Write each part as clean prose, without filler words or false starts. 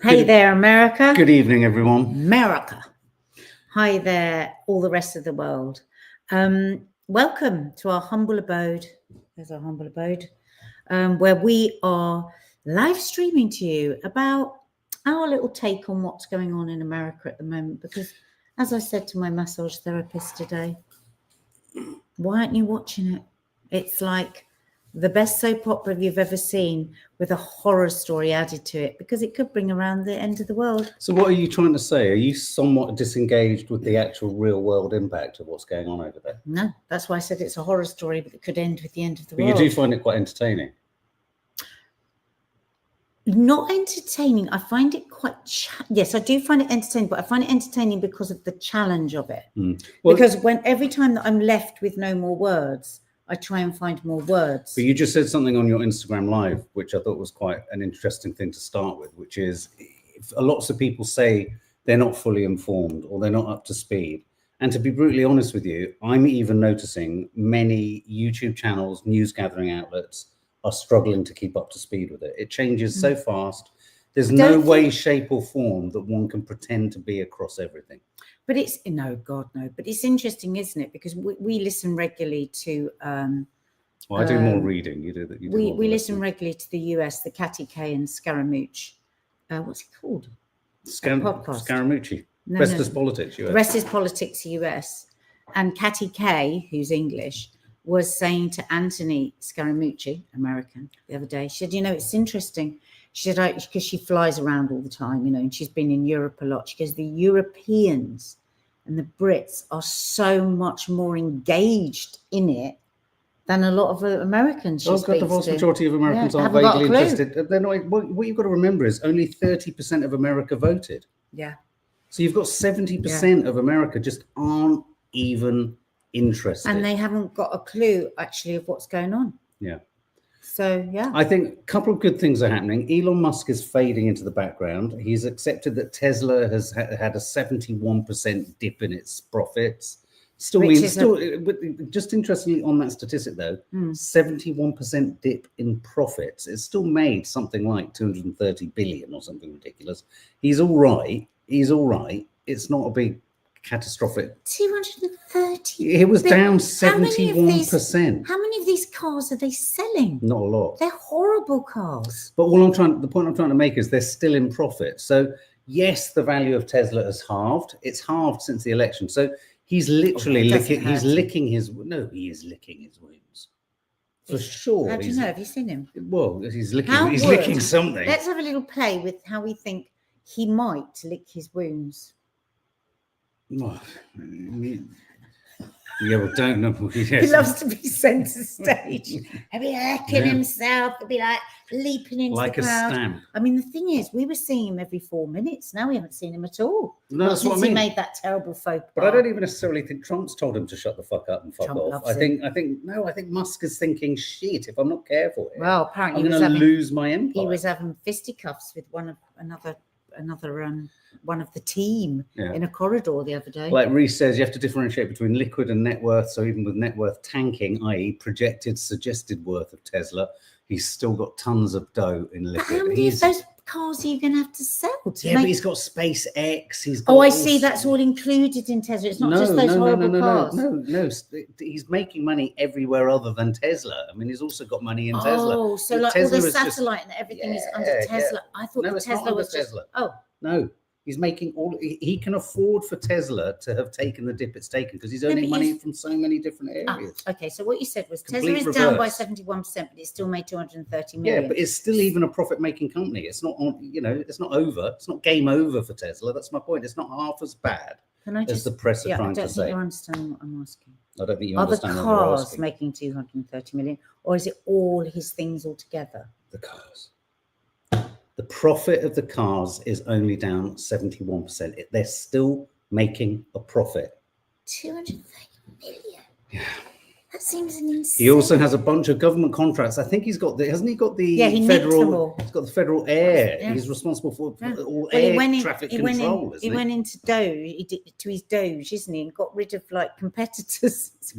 Hey there, America. Good evening, everyone. America. Hi there, all the rest of the world. Welcome to our humble abode. There's our humble abode, where we are live streaming to you about our little take on what's going on in America at the moment. Because, as I said to my massage therapist today, why aren't you watching it? It's like the best soap opera you've ever seen with a horror story added to it, because it could bring around the end of the world. So what are you trying to say? Are you somewhat disengaged with the actual real world impact of what's going on over there? No, that's why I said it's a horror story, but it could end with the end of the But world. you do find it quite entertaining. Not entertaining. I find it quite... yes, I do find it entertaining, but I find it entertaining because of the challenge of it. Well, because every time that I'm left with no more words, I try and find more words. But you just said something on your Instagram Live, which I thought was quite an interesting thing to start with, which is lots of people say they're not fully informed or they're not up to speed. And to be brutally honest with you, I'm even noticing many YouTube channels, news gathering outlets are struggling to keep up to speed with it. It changes so fast. There's no way, shape or form that one can pretend to be across everything. But it's, no, God, no. But it's interesting, isn't it? Because we listen regularly to... well, I do more reading. You do that. We listen regularly to the US, the Catty K and Scaramucci. What's it called? Podcast. Scaramucci. Rest is Politics US. Rest is Politics US. And Catty K, who's English, was saying to Anthony Scaramucci, American, the other day, she said, you know, it's interesting. She said, because she flies around all the time, you know, and she's been in Europe a lot. She goes, the Europeans and the Brits are so much more engaged in it than a lot of Americans. The vast majority of Americans are vaguely interested. They're not. What you've got to remember is only 30% of America voted. Yeah. So you've got 70% of America just aren't even interested. And they haven't got a clue, actually, of what's going on. Yeah. So, yeah. I think a couple of good things are happening. Elon Musk is fading into the background. He's accepted that Tesla has had a 71% dip in its profits. Just interestingly on that statistic, though, 71% dip in profits. It's still made something like 230 billion or something ridiculous. He's all right. It's not a big catastrophic. 230. It was down 71%. How many of these cars are they selling? Not a lot. They're horrible cars. But the point I'm trying to make is they're still in profit. So yes, the value of Tesla has halved. It's halved since the election. So he's literally licking his wounds. For sure. How do you know? Have you seen him? Well, he's licking something. Let's have a little play with how we think he might lick his wounds. Oh, yeah, well, don't know. He loves to be centre stage. He'll be licking himself. He'll be like leaping into the crowd. A stamp. I mean, the thing is, we were seeing him every 4 minutes. Now we haven't seen him at all. No, that's what I mean. He made that terrible faux pas. But I don't even necessarily think Trump's told him to shut the fuck up and fuck off. I think Musk is thinking, shit, if I'm not careful, apparently I'm going to lose my empire. He was having fisticuffs with one of the team in a corridor the other day. Like Reese says, you have to differentiate between liquid and net worth. So even with net worth tanking, i.e. projected suggested worth of Tesla, he's still got tons of dough in liquid. But how many of those cars are you going to have to sell? But he's got SpaceX. He's got I see. That's all included in Tesla. It's not just those horrible cars. No. He's making money everywhere other than Tesla. I mean, he's also got money in Tesla. Oh, so like Tesla all the satellite and everything is under Tesla. I thought Tesla was just... Oh. No. He's making he can afford for Tesla to have taken the dip it's taken because he's earning money from so many different areas. Okay, so what you said was Tesla is down by 71%, but it's still made 230 million. Yeah, but it's still even a profit-making company. It's not it's not over. It's not game over for Tesla. That's my point. It's not half as bad as the press are trying to say. I don't think you understand what I'm asking. I don't think you understand what I'm asking. Are the cars making 230 million, or is it all his things altogether? The cars. The profit of the cars is only down 71%. They're still making a profit. 230 million. Yeah. That seems an insane. He also has a bunch of government contracts. I think he's got hasn't he got the federal? He's got the federal air. Yeah. He's responsible for all air traffic control. He went into Doge. He did to his Doge, isn't he? And got rid of like competitors. It's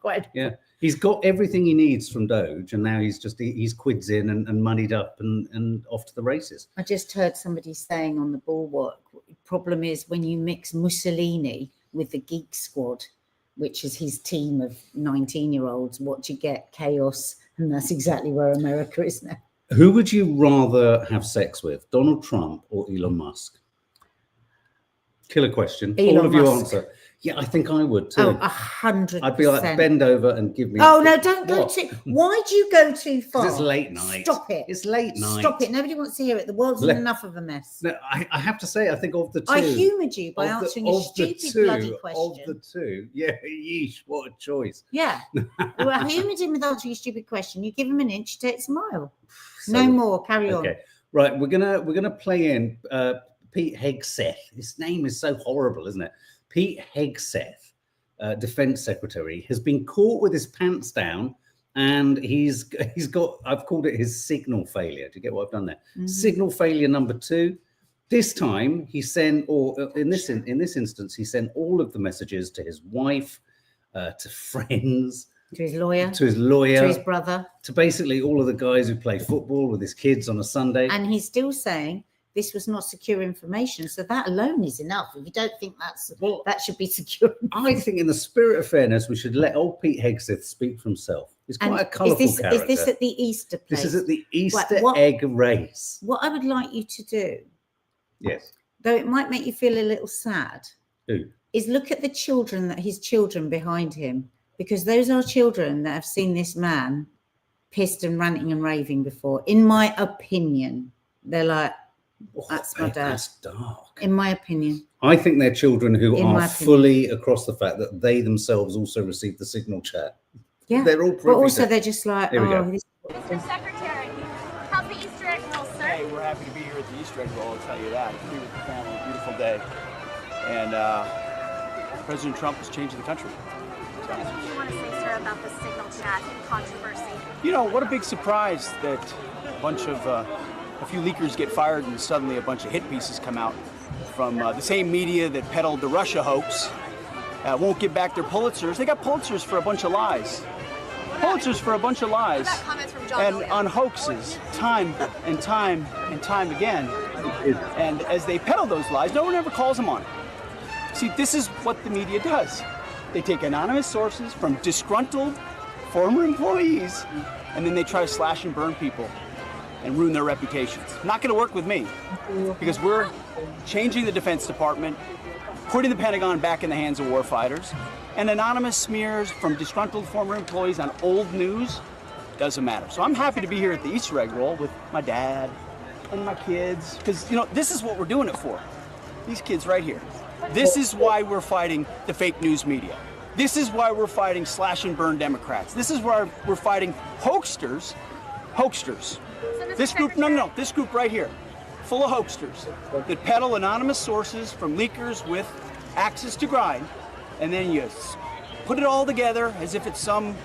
quite. Yeah. He's got everything he needs from Doge, and now he's quids in and moneyed up and off to the races. I just heard somebody saying on the Bulwark, the problem is when you mix Mussolini with the Geek Squad, which is his team of 19-year-olds, what you get? Chaos. And that's exactly where America is now. Who would you rather have sex with, Donald Trump or Elon Musk? Killer question. Elon All of you Musk. answer. Yeah, I think I would too. Oh, 100%. I'd be like, bend over and give me. Oh, no, don't go too. Why do you go too far? It's late night. Stop it. It's late night. Stop it. Nobody wants to hear it. The world's in enough of a mess. No, I have to say, I think of the two. I humoured you by answering a stupid bloody question. Of the two. Yeah, yeesh, what a choice. Yeah. Well, I humoured him with answering a stupid question. You give him an inch, he takes a mile. No more. Carry on. Okay. Right. We're gonna play in Pete Hegseth. His name is so horrible, isn't it? Pete Hegseth, Defense Secretary, has been caught with his pants down, and he's got, I've called it his signal failure. Do you get what I've done there? Mm-hmm. Signal failure number 2. This time he sent, or in this instance, he sent all of the messages to his wife, to friends, to his lawyer, to his brother, to basically all of the guys who play football with his kids on a Sunday. And he's still saying this was not secure information. So that alone is enough. If you don't think that should be secure. I think in the spirit of fairness, we should let old Pete Hegseth speak for himself. He's quite a colourful character. Is this at the Easter place? This is at the Easter egg race. What I would like you to do, yes, though it might make you feel a little sad, is look at his children behind him, because those are children that have seen this man pissed and ranting and raving before. In my opinion, they're like, that's my dad. That's dark. In my opinion. I think they're children who are fully across the fact that they themselves also received the signal chat. Yeah. They're all but also they're just like, Mr. Secretary, how's the Easter egg roll, sir? Hey, we're happy to be here at the Easter egg roll, I'll tell you that. To be with the family, beautiful day. And President Trump is changing the country. What do you want to say, sir, about the signal chat controversy? You know, what a big surprise that a few leakers get fired and suddenly a bunch of hit pieces come out from the same media that peddled the Russia hoax. Won't give back their Pulitzers. They got Pulitzers for a bunch of lies. Pulitzers for a bunch of lies. Comments from John and Williams. On hoaxes, time and time and time again. And as they peddle those lies, no one ever calls them on it. See, this is what the media does. They take anonymous sources from disgruntled former employees, and then they try to slash and burn people and ruin their reputations. Not going to work with me, because we're changing the Defense Department, putting the Pentagon back in the hands of warfighters, and anonymous smears from disgruntled former employees on old news doesn't matter. So I'm happy to be here at the Easter egg roll with my dad and my kids, because, you know, this is what we're doing it for. These kids right here. This is why we're fighting the fake news media. This is why we're fighting slash and burn Democrats. This is why we're fighting hoaxsters. This group, no, this group right here, full of hoaxsters that peddle anonymous sources from leakers with access to grind, and then you put it all together as if it's some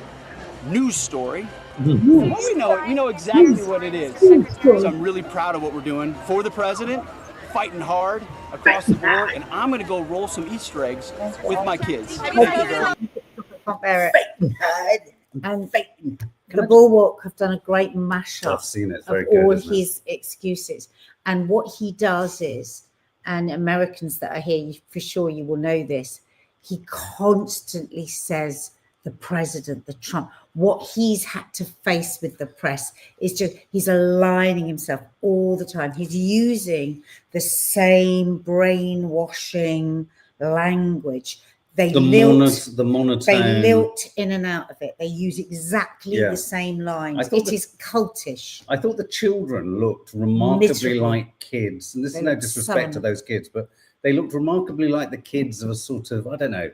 news story. Well, you know exactly what it is. So I'm really proud of what we're doing for the president, fighting hard across the board, and I'm going to go roll some Easter eggs with my kids. Thank you very much. And the Bulwark have done a great mashup I've seen it. It's very of good, all isn't it? his excuses. And what he does is, and Americans that are here, for sure you will know this, he constantly says the president, the Trump, what he's had to face with the press is just, he's aligning himself all the time. He's using the same brainwashing language. They lilt in and out of it. They use exactly the same lines. It is cultish. I thought the children looked remarkably like kids, and this is no disrespect to those kids, but they looked remarkably like the kids of a sort of, I don't know,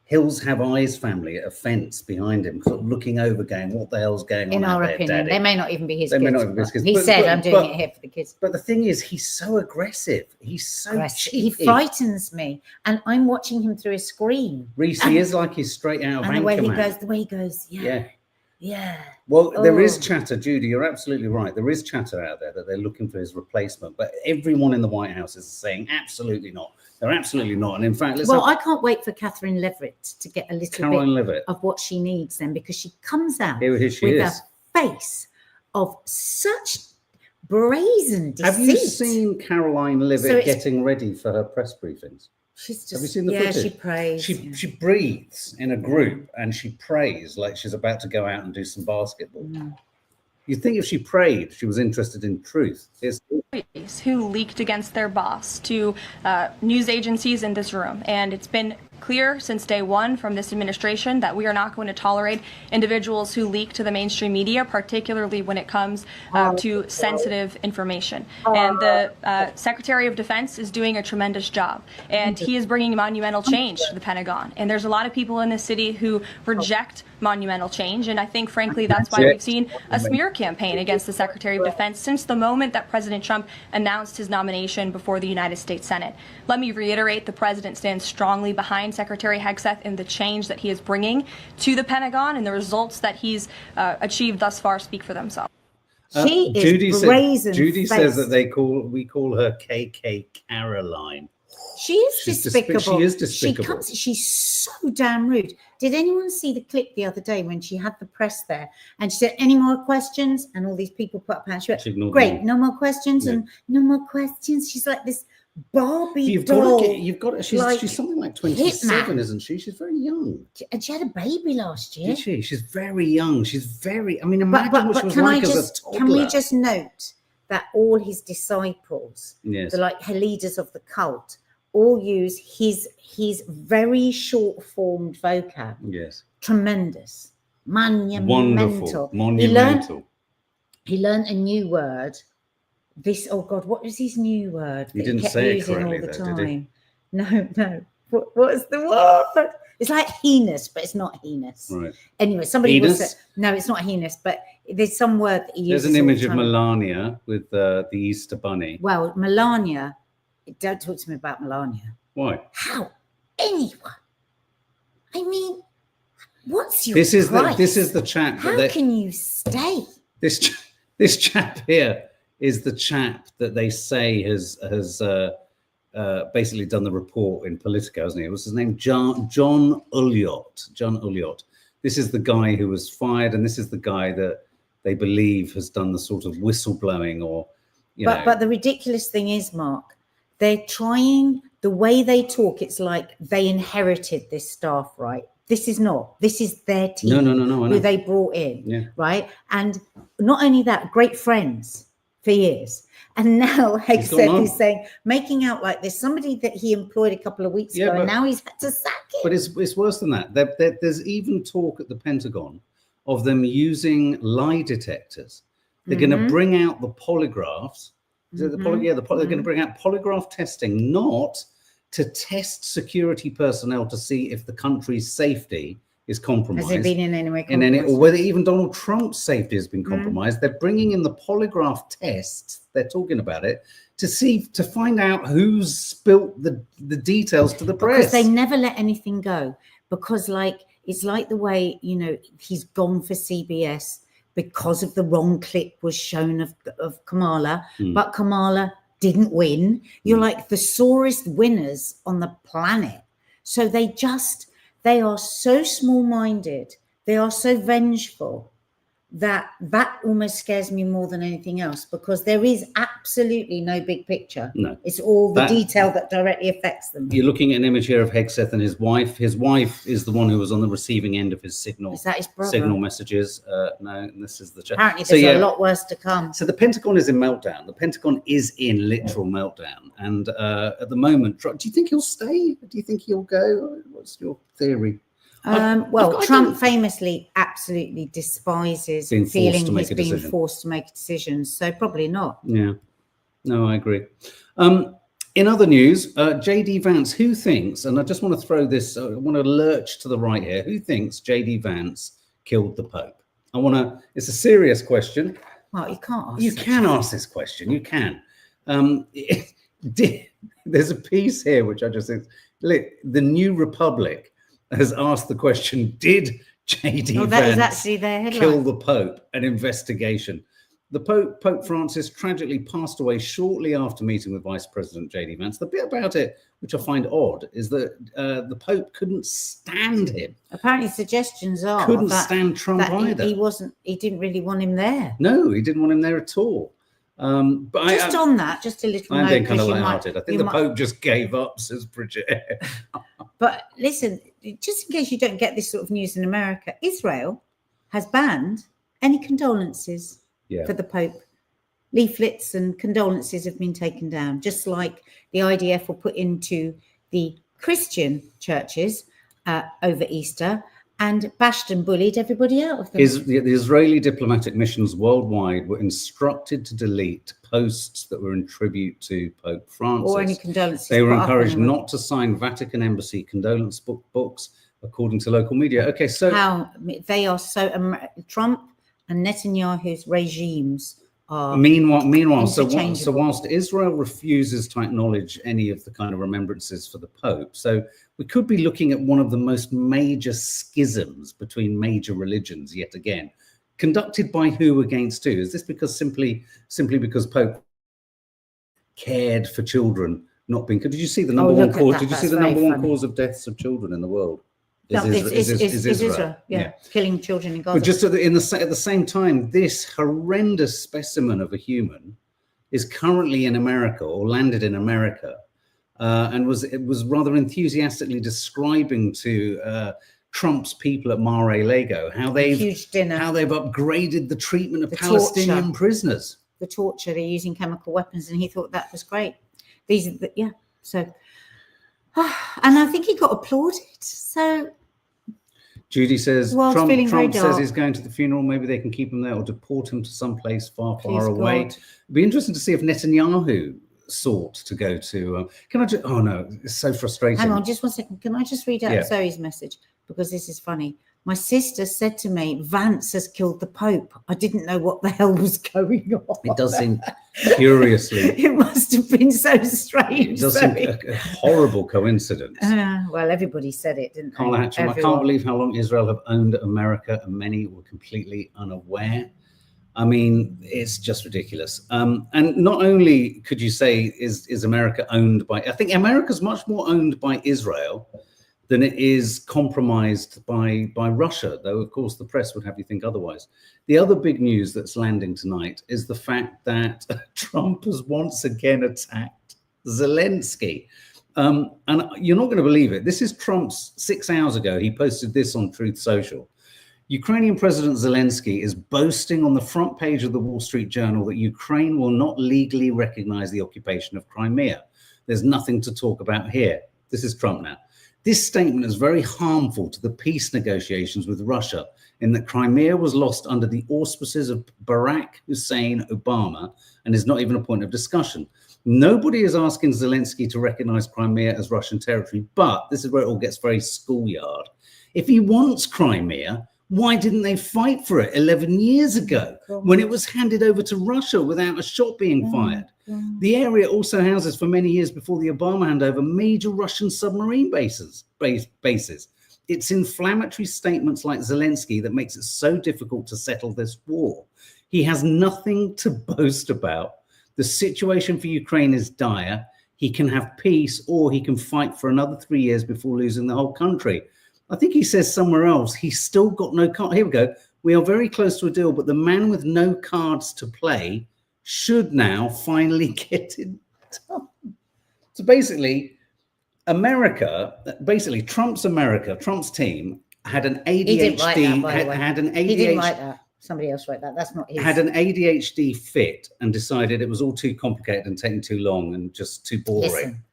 Hills Have Eyes family at a fence behind him, sort of looking over, going, "What the hell's going on?" In our out there, opinion, Daddy? they may not even be his They kids. may not even be his kids. He said, "I'm doing it here for the kids." But the thing is, he's so aggressive. He's so cheeky. He frightens me, and I'm watching him through a screen. Reese, he is like he's straight out of and the way he Anchorman. goes, yeah. Yeah. Well, there is Oh. chatter, Judy. You're absolutely right. There is chatter out there that they're looking for his replacement, but everyone in the White House is saying absolutely not. They're absolutely not. And in fact, I can't wait for Catherine Leverett to get a little Caroline bit Leavitt of what she needs then, because she comes out Here she with is. a face of such brazen deceit. Have you seen Caroline Leavitt it's- getting ready for her press briefings? She's just, Have you seen the yeah, footage? she prays. She breathes in a group and she prays like she's about to go out and do some basketball. You'd think if she prayed, she was interested in truth. Who leaked against their boss to news agencies in this room. And it's been clear since day one from this administration that we are not going to tolerate individuals who leak to the mainstream media, particularly when it comes to sensitive information. And the Secretary of Defense is doing a tremendous job. And he is bringing monumental change to the Pentagon. And there's a lot of people in this city who reject monumental change. And I think, frankly, that's why we've seen a smear campaign against the Secretary of Defense since the moment that President Trump announced his nomination before the United States Senate. Let me reiterate, the president stands strongly behind Secretary Hegseth in the change that he is bringing to the Pentagon, and the results that he's achieved thus far speak for themselves. She is Judy brazen. Judy says that we call her KK Caroline. She is despicable. She is despicable. She's so damn rude. Did anyone see the clip the other day when she had the press there and she said, "Any more questions?" And all these people put up hands. She went, "Great, no more questions," and no more questions. She's like this Barbie doll. She's something like 27, isn't she? She's very young. And she had a baby last year. Did she? She's very young. She's very. I mean, imagine what she was like as a toddler. Can we just note that all his disciples, yes, her leaders of the cult, all use his very short formed vocab. Yes. Tremendous. Monumental. Wonderful. Monumental. He learned a new word. Oh God, what was his new word? He didn't say it correctly though, did he? No. What's the word? It's like heinous, but it's not heinous. Right. Anyway, somebody will say, no, it's not heinous, but there's some word that he uses. There's an image of Melania with the Easter Bunny. Well, Melania, don't talk to me about Melania. Why? How? Anyone? I mean, what's your This is price? the chap. How can you stay? This chap here is the chap that they say has basically done the report in Politico, hasn't he? What's his name? John Ulliott. John Ulliott. This is the guy who was fired, and this is the guy that they believe has done the sort of whistleblowing, or But the ridiculous thing is, Mark, they're trying, the way they talk, it's like they inherited this staff, right? This is not. This is their team. No. Who they brought in, yeah. Right? And not only that, great friends for years. And now Hegseth is saying, making out like there's somebody that he employed a couple of weeks ago, and now he's had to sack him. But it's worse than that. There's even talk at the Pentagon of them using lie detectors. They're going to bring out the polygraphs. They're going to bring out polygraph testing, not to test security personnel to see if the country's safety is compromised. Has it been in any way compromised? Or whether even Donald Trump's safety has been compromised. They're bringing in the polygraph tests. They're talking about it to find out who's spilt the details to the press. Because they never let anything go. Because it's like the way, he's gone for CBS because of the wrong clip was shown of Kamala, but Kamala didn't win. You're like the sorest winners on the planet. So they are so small-minded. They are so vengeful that almost scares me more than anything else, because there is absolutely no big picture. No. It's all the detail that directly affects them. You're looking at an image here of Hegseth and his wife. His wife is the one who was on the receiving end of his signal. Is that his brother? Signal messages. No, this is the chat. Apparently there's a lot worse to come. So the Pentagon is in meltdown. The Pentagon is in literal meltdown. And at the moment, do you think he'll stay? Do you think he'll go? What's your theory? Trump famously absolutely despises feeling he's being forced to make a decision. So probably not. Yeah. No, I agree. In other news, JD Vance, who thinks, and I just want to throw this, I want to lurch to the right here, who thinks JD Vance killed the Pope? It's a serious question. Well, you can't ask. You can ask this question. You can. There's a piece here which I just think, the New Republic has asked the question, did J.D. Oh, that is Vance, actually their headline. Kill the Pope, an investigation. The Pope Francis tragically passed away shortly after meeting with Vice President J.D. Vance. The bit about it, which I find odd, is that the Pope couldn't stand him. Apparently, suggestions are Couldn't stand Trump that either. He didn't really want him there. No, he didn't want him there at all. But Just on that, just a little note. I'm being kind of because you lighthearted. I think the Pope just gave up, says Bridget. But listen, just in case you don't get this sort of news in America, Israel has banned any condolences for the Pope. Leaflets and condolences have been taken down, just like the IDF were put into the Christian churches over Easter and bashed and bullied everybody out of them. The Israeli diplomatic missions worldwide were instructed to delete posts that were in tribute to Pope Francis. Or any condolences. They were encouraged not to sign Vatican Embassy condolence books, according to local media. Okay, so... How they are so... Trump and Netanyahu's regimes are... Meanwhile, so whilst Israel refuses to acknowledge any of the kind of remembrances for the Pope, so we could be looking at one of the most major schisms between major religions yet again. Conducted by who against who? Is this because simply because Pope cared for children not being... Did you see the number one cause? Did you see the number one cause of deaths of children in the world? Is Israel. Yeah, killing children in Gaza. But just at the same time, this horrendous specimen of a human is currently in America, or landed in America, and was rather enthusiastically describing to Trump's people at Mar-a-Lago how they've upgraded the treatment of Palestinian prisoners. The torture, they're using chemical weapons, and he thought that was great. So, and I think he got applauded. So Judy says Trump says he's going to the funeral. Maybe they can keep him there or deport him to someplace far away. It'd be interesting to see if Netanyahu sought to go to. Can I just? Oh no, it's so frustrating. Hang on, just 1 second. Can I just read out Zoe's message, because this is funny. My sister said to me, Vance has killed the Pope. I didn't know what the hell was going on. It does seem curiously. It must have been so strange. It does seem a horrible coincidence. Well, everybody said it, didn't Carla they? Hatcham, I can't believe how long Israel have owned America, and many were completely unaware. I mean, it's just ridiculous. And not only could you say is America owned by... I think America's much more owned by Israel than it is compromised by Russia, though, of course, the press would have you think otherwise. The other big news that's landing tonight is the fact that Trump has once again attacked Zelensky. And you're not going to believe it. This is Trump's 6 hours ago. He posted this on Truth Social. Ukrainian President Zelensky is boasting on the front page of the Wall Street Journal that Ukraine will not legally recognize the occupation of Crimea. There's nothing to talk about here. This is Trump now. This statement is very harmful to the peace negotiations with Russia, in that Crimea was lost under the auspices of Barack Hussein Obama and is not even a point of discussion. Nobody is asking Zelensky to recognize Crimea as Russian territory, but this is where it all gets very schoolyard. If he wants Crimea, why didn't they fight for it 11 years ago when it was handed over to Russia without a shot being fired? The area also houses, for many years before the Obama handover, major Russian submarine bases. It's inflammatory statements like Zelensky that makes it so difficult to settle this war. He has nothing to boast about. The situation for Ukraine is dire. He can have peace, or he can fight for another 3 years before losing the whole country. I think he says somewhere else, he's still got no card. Here we go. We are very close to a deal, but the man with no cards to play should now finally get it done. So basically, Trump's team had an ADHD. He didn't write that, by the way. Had an ADHD. He didn't write that. Somebody else wrote that. That's not his. Had an ADHD fit and decided it was all too complicated and taking too long and just too boring. Listen,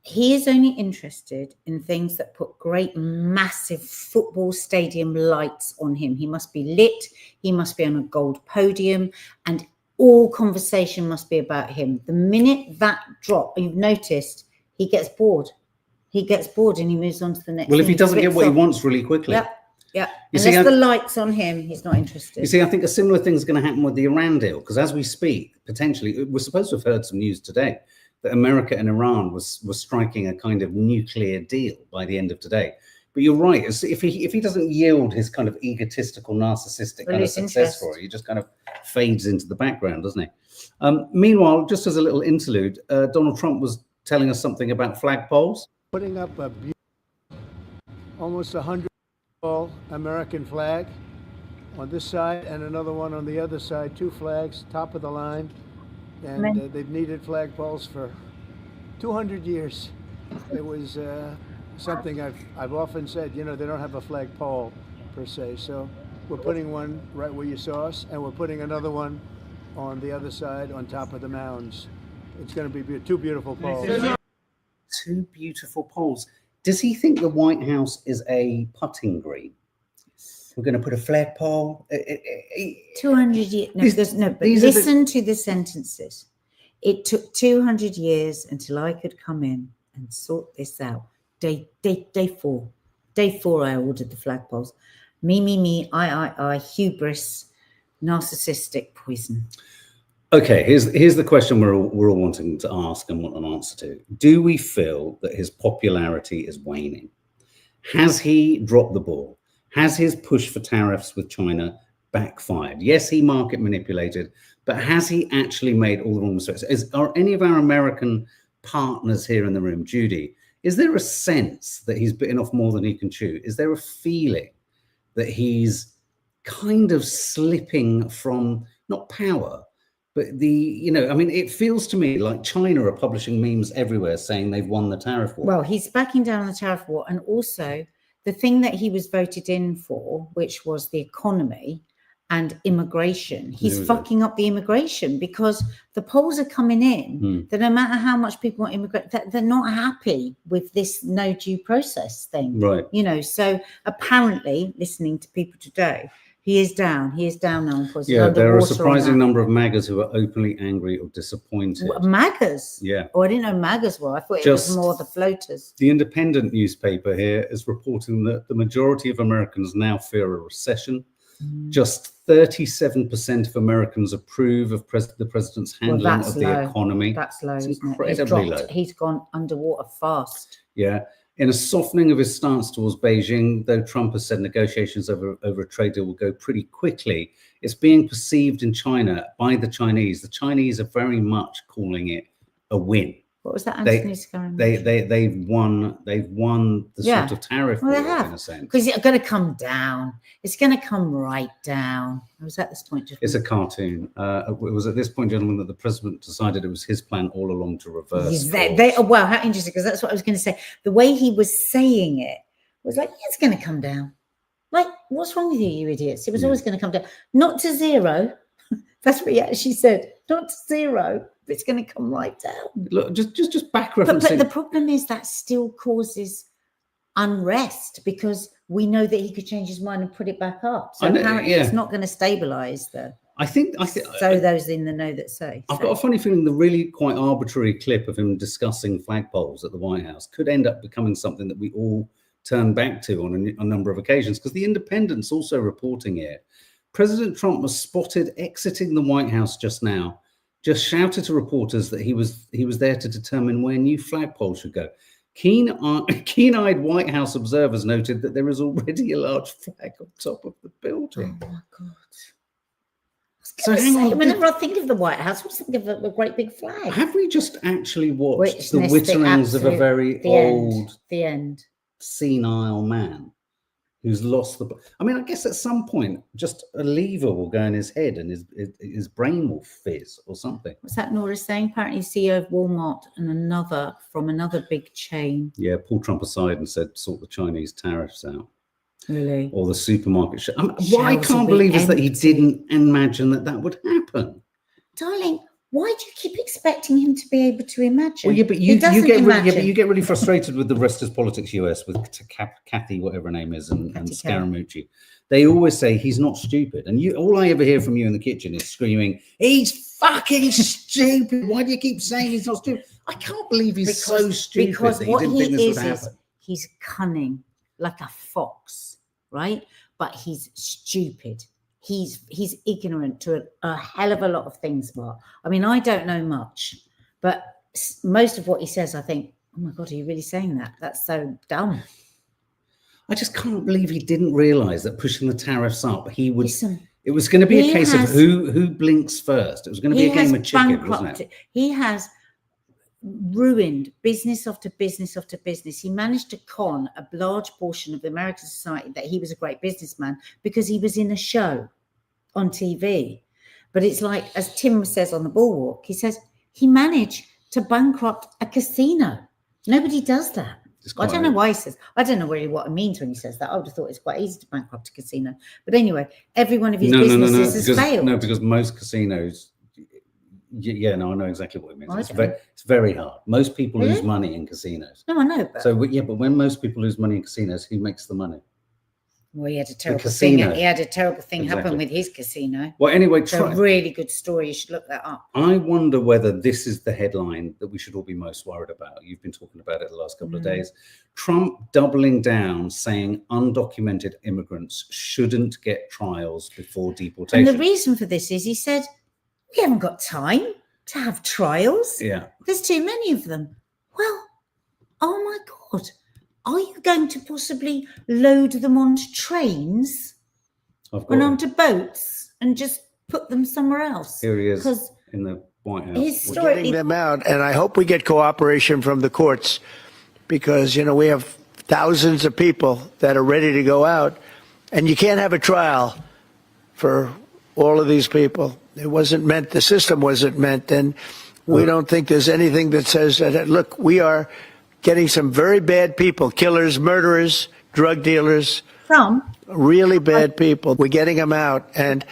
he is only interested in things that put great, massive football stadium lights on him. He must be lit. He must be on a gold podium, and all conversation must be about him. The minute that drop, you've noticed, he gets bored. He gets bored and he moves on to the next. Well, if he doesn't get what he wants really quickly. Yeah. Unless the light's on him, he's not interested. You see, I think a similar thing is going to happen with the Iran deal, because as we speak, potentially, we're supposed to have heard some news today that America and Iran was striking a kind of nuclear deal by the end of today. But you're right. If he doesn't yield his kind of egotistical, narcissistic kind of success story, he just kind of fades into the background, doesn't he? Meanwhile, just as a little interlude, Donald Trump was telling us something about flagpoles. Putting up a almost 100 tall American flag on this side and another one on the other side, 2 flags, top of the line. And they've needed flagpoles for 200 years. It was something I've often said, you know, they don't have a flagpole per se. So we're putting one right where you saw us, and we're putting another one on the other side on top of the mounds. It's going to be 2 beautiful poles. 2 beautiful poles. Does he think the White House is a putting green? We're going to put a flagpole. 200 years. No, but listen to the sentences. It took 200 years until I could come in and sort this out. Day 4. Day 4, I ordered the flagpoles. Me, I, hubris, narcissistic poison. Okay, here's the question we're all wanting to ask and want an answer to. Do we feel that his popularity is waning? Has he dropped the ball? Has his push for tariffs with China backfired? Yes, he market manipulated, but has he actually made all the wrong mistakes? Are any of our American partners here in the room, Judy, is there a sense that he's bitten off more than he can chew? Is there a feeling that he's kind of slipping from, not power, but it feels to me like China are publishing memes everywhere saying they've won the tariff war. Well, he's backing down on the tariff war, and also the thing that he was voted in for, which was the economy and immigration, he's fucking up the immigration, because the polls are coming in that no matter how much people want to immigrate, they're not happy with this no due process thing. Right. You know, so apparently, listening to people today, he is down now. Yeah, there are a surprising number of MAGAs who are openly angry or disappointed. MAGAs? Yeah. Oh, I didn't know MAGAs were. I thought it was more the floaters. The Independent newspaper here is reporting that the majority of Americans now fear a recession. Just 37% of Americans approve of the president's handling of the economy. That's low, it's isn't incredibly it? low. He's gone underwater fast. Yeah. In a softening of his stance towards Beijing, though Trump has said negotiations over a trade deal will go pretty quickly, it's being perceived in China by the Chinese. The Chinese are very much calling it a win. What was that? Anthony's They've won the sort of tariff war, in a sense. Because it's going to come down. It's going to come right down. I was at this point. It's a cartoon. It was at this point, gentlemen, that the president decided it was his plan all along to reverse. Wow, how interesting, because that's what I was going to say. The way he was saying it was like, it's going to come down. Like, what's wrong with you, you idiots? It was always going to come down. Not to zero. That's what he actually said. Not to zero. It's going to come right down. Look, just back referencing. But the problem is that still causes unrest, because we know that he could change his mind and put it back up. So apparently it's not going to stabilise the. I think so those in the know that say. I've got a funny feeling the really quite arbitrary clip of him discussing flagpoles at the White House could end up becoming something that we all turn back to on a number of occasions, because the Independent's also reporting here. President Trump was spotted exiting the White House just now. Just shouted to reporters that he was there to determine where new flagpoles should go. Keen-eyed White House observers noted that there is already a large flag on top of the building. Oh my God! So hang on. Whenever I think of the White House, I think of a great big flag. Have we just actually watched the witterings of a very old, senile man who's lost the? I mean, I guess at some point, just a lever will go in his head and his brain will fizz or something. What's that Nora saying? Apparently, CEO of Walmart and another big chain. Yeah, pulled Trump aside and said, sort the Chinese tariffs out. Really? Or the supermarket. What I can't believe is that he didn't imagine that would happen. Darling, why do you keep expecting him to be able to imagine? Well, yeah, but you get really frustrated with the rest of politics US, with Kathy, whatever her name is, and Scaramucci. They always say he's not stupid. And all I ever hear from you in the kitchen is screaming, he's fucking stupid. Why do you keep saying he's not stupid? I can't believe he's so stupid that he didn't think this would happen. He's cunning, like a fox, right? But he's stupid. He's ignorant to a hell of a lot of things, Mark. I mean, I don't know much, but most of what he says, I think, oh my God, are you really saying that? That's so dumb. I just can't believe he didn't realize that pushing the tariffs up, he would. Listen, it was going to be he a case has- of who blinks first. It was going to be a game of chicken, wasn't it? He has ruined business after business after business. He managed to con a large portion of American society that he was a great businessman because he was in a show on TV. But it's like, as Tim says on the Bulwark, he says he managed to bankrupt a casino. Nobody does that. I don't know why he says. I don't know really what it means when he says that. I would have thought it's quite easy to bankrupt a casino. But anyway, every one of his businesses has failed. No, because most casinos. Yeah, no, I know exactly what it means. It's very hard. Most people lose money in casinos. No, I know. But... So, yeah, but when most people lose money in casinos, who makes the money? Well, he had a terrible thing. He had a terrible thing happen with his casino. Well, anyway, it's a really good story. You should look that up. I wonder whether this is the headline that we should all be most worried about. You've been talking about it the last couple of days. Trump doubling down, saying undocumented immigrants shouldn't get trials before deportation. And the reason for this is he said, we haven't got time to have trials. Yeah. There's too many of them. Well, oh my God. Are you going to possibly load them onto trains and onto boats and just put them somewhere else? Here he is in the White House. We're getting them out, and I hope we get cooperation from the courts because, you know, we have thousands of people that are ready to go out, and you can't have a trial for all of these people. It wasn't meant, the system wasn't meant, and we don't think there's anything that says that, look, we are getting some very bad people, killers, murderers, drug dealers, really bad people. We're getting them out, and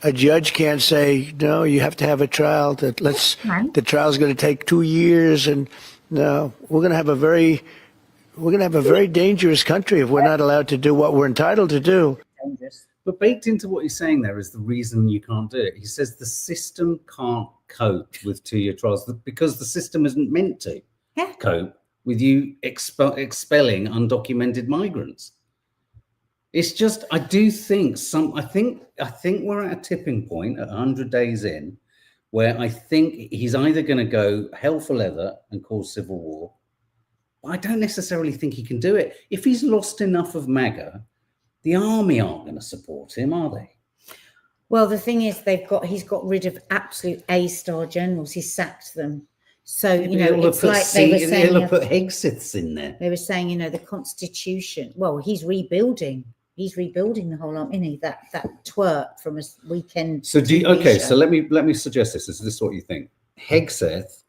a judge can't say, no, you have to have a trial. The trial's going to take 2 years, and no, we're going to have a very dangerous country if we're not allowed to do what we're entitled to do. But baked into what he's saying there is the reason you can't do it. He says the system can't cope with 2-year trials because the system isn't meant to cope with you expelling undocumented migrants. It's just, I think we're at a tipping point at 100 days in where I think he's either going to go hell for leather and cause civil war. I don't necessarily think he can do it. If he's lost enough of MAGA, the army aren't going to support him, are they? Well, the thing is, he's got rid of absolute A-star generals. He sacked them. So, you know, it's like they were saying... He'll put Hegseths in there. They were saying, you know, the Constitution... Well, he's rebuilding. He's rebuilding the whole army, isn't he? That twerp from a weekend... So let me suggest this. Is this what you think? Hegseth,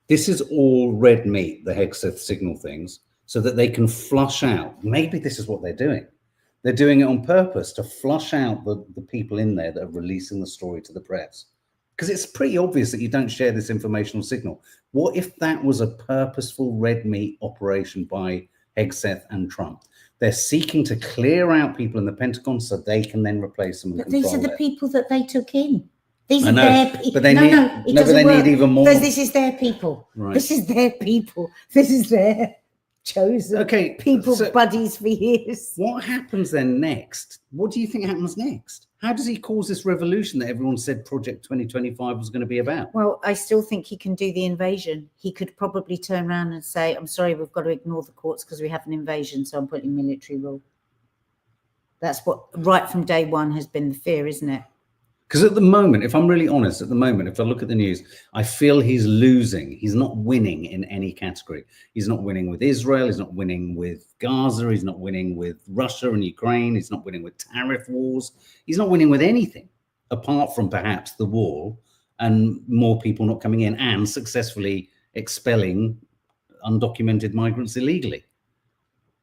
this is all red meat, the Hegseth signal things, so that they can flush out. Maybe this is what they're doing. They're doing it on purpose to flush out the people in there that are releasing the story to the press. Because it's pretty obvious that you don't share this informational signal. What if that was a purposeful red meat operation by Hegseth and Trump? They're seeking to clear out people in the Pentagon so they can then replace them. But these are the people that they took in. These are their people. But they need even more. Because this is their people. Right. This is their people. This is their chosen people, buddies for years. What happens then next? What do you think happens next? How does he cause this revolution that everyone said Project 2025 was going to be about? Well, I still think he can do the invasion. He could probably turn around and say, I'm sorry, we've got to ignore the courts because we have an invasion, so I'm putting military rule. That's what, right from day one, has been the fear, isn't it? Because at the moment, if I'm really honest, if I look at the news, I feel he's losing. He's not winning in any category. He's not winning with Israel. He's not winning with Gaza. He's not winning with Russia and Ukraine. He's not winning with tariff wars. He's not winning with anything apart from perhaps the wall and more people not coming in and successfully expelling undocumented migrants illegally.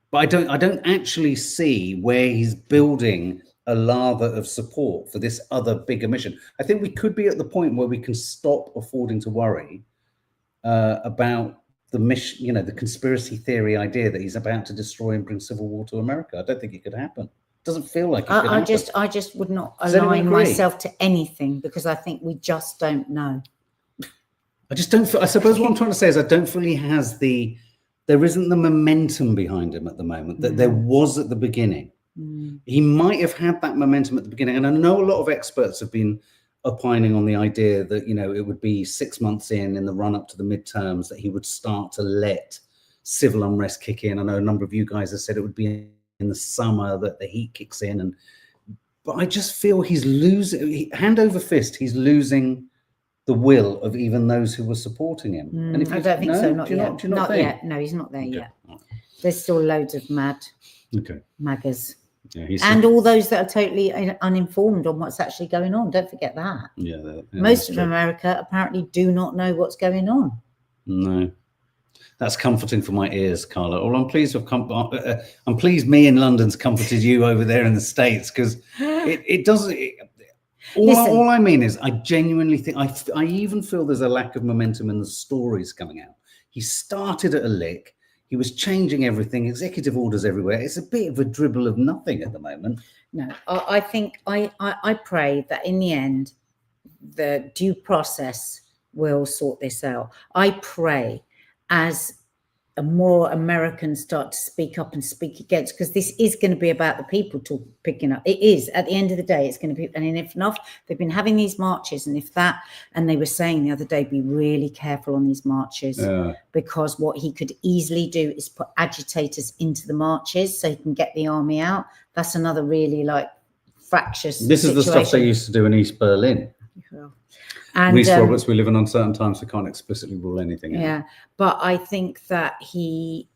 But I don't actually see where he's building a lather of support for this other bigger mission. I think we could be at the point where we can stop affording to worry about the mission, you know, the conspiracy theory idea that he's about to destroy and bring civil war to America. I don't think it could happen. It doesn't feel like it could happen. I just would not align myself to anything because I think we just don't know. I just don't feel, I suppose what I'm trying to say is I don't feel he has there isn't the momentum behind him at the moment that there was at the beginning. He might have had that momentum at the beginning. And I know a lot of experts have been opining on the idea that, you know, it would be 6 months in the run up to the midterms that he would start to let civil unrest kick in. I know a number of you guys have said it would be in the summer that the heat kicks in, but I just feel he's losing, hand over fist, he's losing the will of even those who were supporting him. And if I don't think so. Not yet. Do you not think? Yet. No, he's not there Okay. yet. There's still loads of MAGAs. Yeah, and all those that are totally uninformed on what's actually going on. Don't forget that. Yeah, most of America apparently do not know what's going on. No, that's comforting for my ears, Carla. Well, I'm pleased I'm pleased me in London's comforted you over there in the States, because it doesn't. All I mean is, I genuinely think I even feel there's a lack of momentum in the stories coming out. He started at a lick. He was changing everything, executive orders everywhere. It's a bit of a dribble of nothing at the moment. No, I think I pray that in the end, the due process will sort this out. I pray as more Americans start to speak up and speak against, because this is going to be about the people picking up. It is, at the end of the day, it's going to be, and if enough, they've been having these marches, and and they were saying the other day, be really careful on these marches, because what he could easily do is put agitators into the marches so he can get the army out. That's another really fractious This is the stuff they used to do in East Berlin. Yeah. And Reese Roberts, we live in uncertain times, so can't explicitly rule anything out. Yeah, but I think that sorry,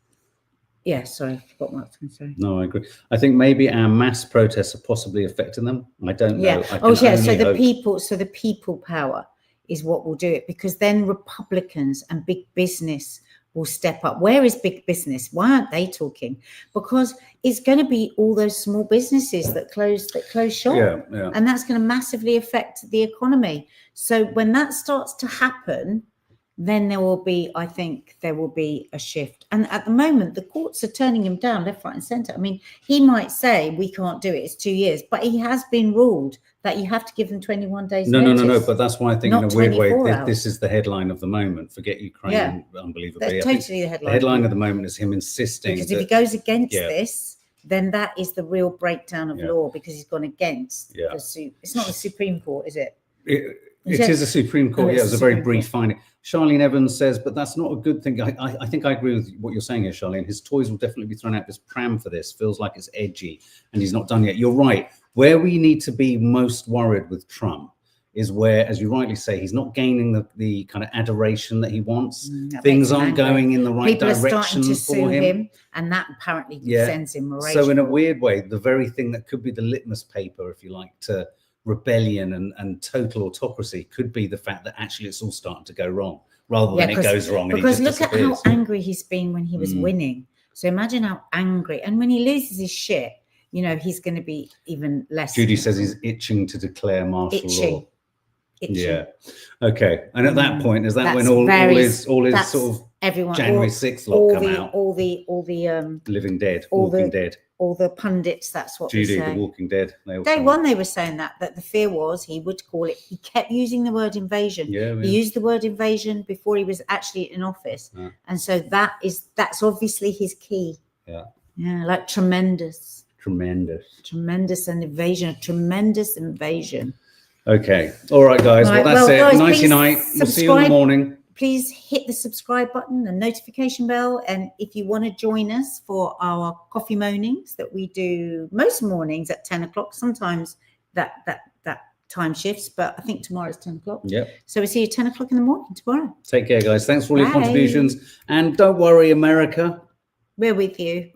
I forgot what I was going to say. No, I agree. I think maybe our mass protests are possibly affecting them. I don't know. So the people power is what will do it, because then Republicans and big business will step up. Where is big business? Why aren't they talking? Because it's going to be all those small businesses that close shop. Yeah. And that's going to massively affect the economy. So when that starts to happen, then I think there will be a shift. And at the moment, the courts are turning him down left, right and centre. I mean, he might say, we can't do it, it's 2 years, but he has been ruled that you have to give them 21 days notice. No, but that's why I think in a weird way, this is the headline of the moment. Forget Ukraine, unbelievably. That's totally the headline. The headline of the moment is him insisting. Because if he goes against this, then that is the real breakdown of law, because he's gone against it's not the Supreme Court, is it? It is a Supreme Court. It was a very brief finding. Charlene Evans says, but that's not a good thing. I think I agree with what you're saying here, Charlene. His toys will definitely be thrown out this pram for this. Feels like it's edgy, and he's not done yet. You're right. Where we need to be most worried with Trump is where, as you rightly say, he's not gaining the kind of adoration that he wants. Things aren't going in the right direction. People are starting to sue him, and that apparently sends him rage. So in a weird way, the very thing that could be the litmus paper, if you like, to rebellion and total autocracy could be the fact that actually it's all starting to go wrong, rather than it goes wrong. Because look at how angry he's been when he was winning. So imagine how angry, and when he loses his shit, he's going to be even less. Judy says he's itching to declare martial law. Itching. Yeah. Okay. And at that point, is that when all his sort of everyone January 6th lot come out? All the Living Dead, Walking Dead. All the pundits, that's what Judy, they say. The Walking Dead. Day one, they were saying that the fear was he would call it. He kept using the word invasion. Yeah, he used the word invasion before he was actually in office, and so that's obviously his key. Yeah. Yeah, like tremendous and invasion, a tremendous invasion. Okay. All right, guys. Well, that's it. Guys, Nighty night. We'll see you in the morning. Please hit the subscribe button and notification bell. And if you want to join us for our coffee mornings that we do most mornings at 10 o'clock, sometimes that time shifts, but I think tomorrow's 10 o'clock. Yep. So we'll see you 10 o'clock in the morning tomorrow. Take care, guys. Thanks for all your contributions. And don't worry, America. We're with you.